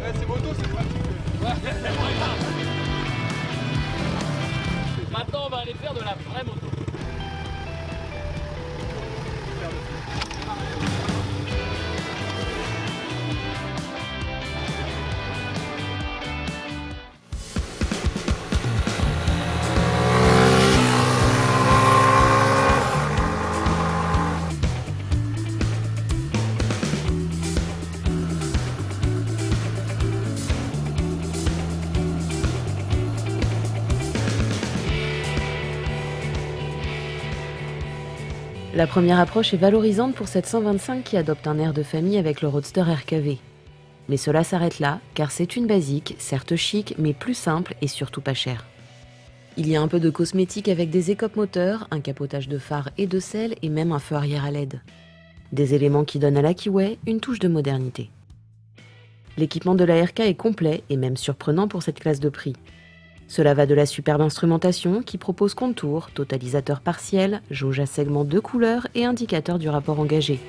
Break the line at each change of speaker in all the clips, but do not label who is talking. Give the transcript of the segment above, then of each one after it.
C'est moto, c'est pratique.
Maintenant, on va aller faire de la vraie moto.
La première approche est valorisante pour cette 125 qui adopte un air de famille avec le Roadster RKV. Mais cela s'arrête là, car c'est une basique, certes chic, mais plus simple et surtout pas chère. Il y a un peu de cosmétique avec des écopes moteurs, un capotage de phare et de selle et même un feu arrière à LED. Des éléments qui donnent à la Kiway une touche de modernité. L'équipement de la RK est complet et même surprenant pour cette classe de prix. Cela va de la superbe instrumentation qui propose contours, totalisateur partiel, jauge à segments de couleurs et indicateur du rapport engagé.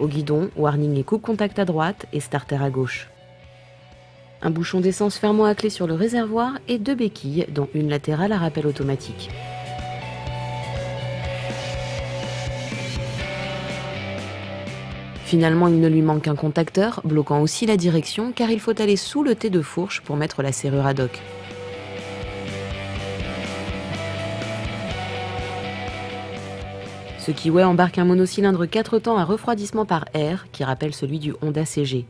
Au guidon, warning et coupe contact à droite et starter à gauche. Un bouchon d'essence fermant à clé sur le réservoir et 2 béquilles, dont une latérale à rappel automatique. Finalement, il ne lui manque qu'un contacteur, bloquant aussi la direction car il faut aller sous le T de fourche pour mettre la serrure ad hoc. Ce Kiway embarque un monocylindre 4 temps à refroidissement par air qui rappelle celui du Honda CG.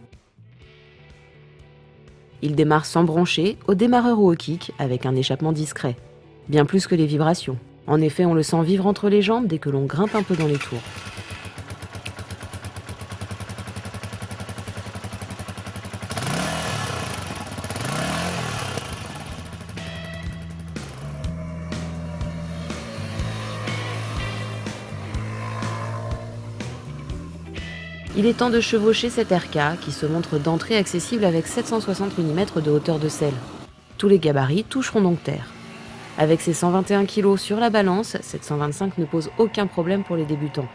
Il démarre sans brancher, au démarreur ou au kick, avec un échappement discret. Bien plus que les vibrations. En effet, on le sent vivre entre les jambes dès que l'on grimpe un peu dans les tours. Il est temps de chevaucher cette RK qui se montre d'entrée accessible avec 760 mm de hauteur de selle. Tous les gabarits toucheront donc terre. Avec ses 121 kg sur la balance, cette 125 ne pose aucun problème pour les débutants.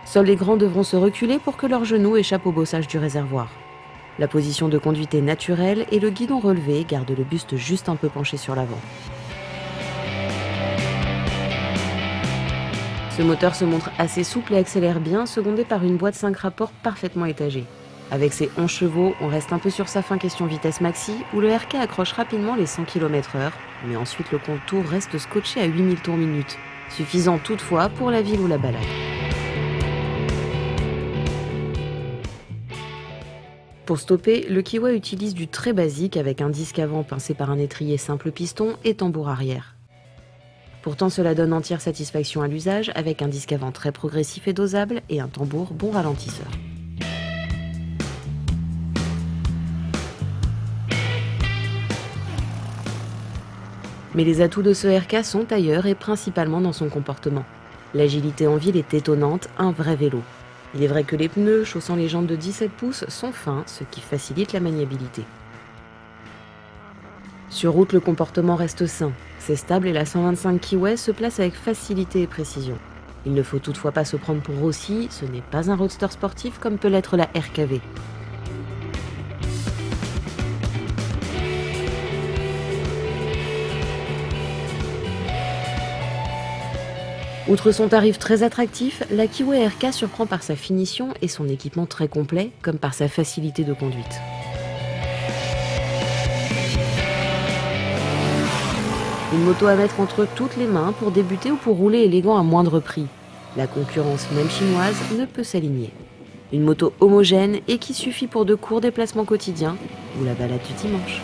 Seuls les grands devront se reculer pour que leurs genoux échappent au bossage du réservoir. La position de conduite est naturelle et le guidon relevé garde le buste juste un peu penché sur l'avant. Ce moteur se montre assez souple et accélère bien, secondé par une boîte 5 rapports parfaitement étagée. Avec ses 11 chevaux, on reste un peu sur sa fin question vitesse maxi, où le RK accroche rapidement les 100 km/h, mais ensuite le contour reste scotché à 8000 tours minute, suffisant toutefois pour la ville ou la balade. Pour stopper, le Kiway utilise du très basique avec un disque avant pincé par un étrier simple piston et tambour arrière. Pourtant, cela donne entière satisfaction à l'usage avec un disque avant très progressif et dosable et un tambour bon ralentisseur. Mais les atouts de ce RK sont ailleurs et principalement dans son comportement. L'agilité en ville est étonnante, un vrai vélo. Il est vrai que les pneus chaussant les jantes de 17 pouces sont fins, ce qui facilite la maniabilité. Sur route, le comportement reste sain. C'est stable et la 125 Kiway se place avec facilité et précision. Il ne faut toutefois pas se prendre pour Rossi, ce n'est pas un roadster sportif comme peut l'être la RKV. Outre son tarif très attractif, la Kiway RK surprend par sa finition et son équipement très complet, comme par sa facilité de conduite. Une moto à mettre entre toutes les mains pour débuter ou pour rouler élégant à moindre prix. La concurrence, même chinoise, ne peut s'aligner. Une moto homogène et qui suffit pour de courts déplacements quotidiens ou la balade du dimanche.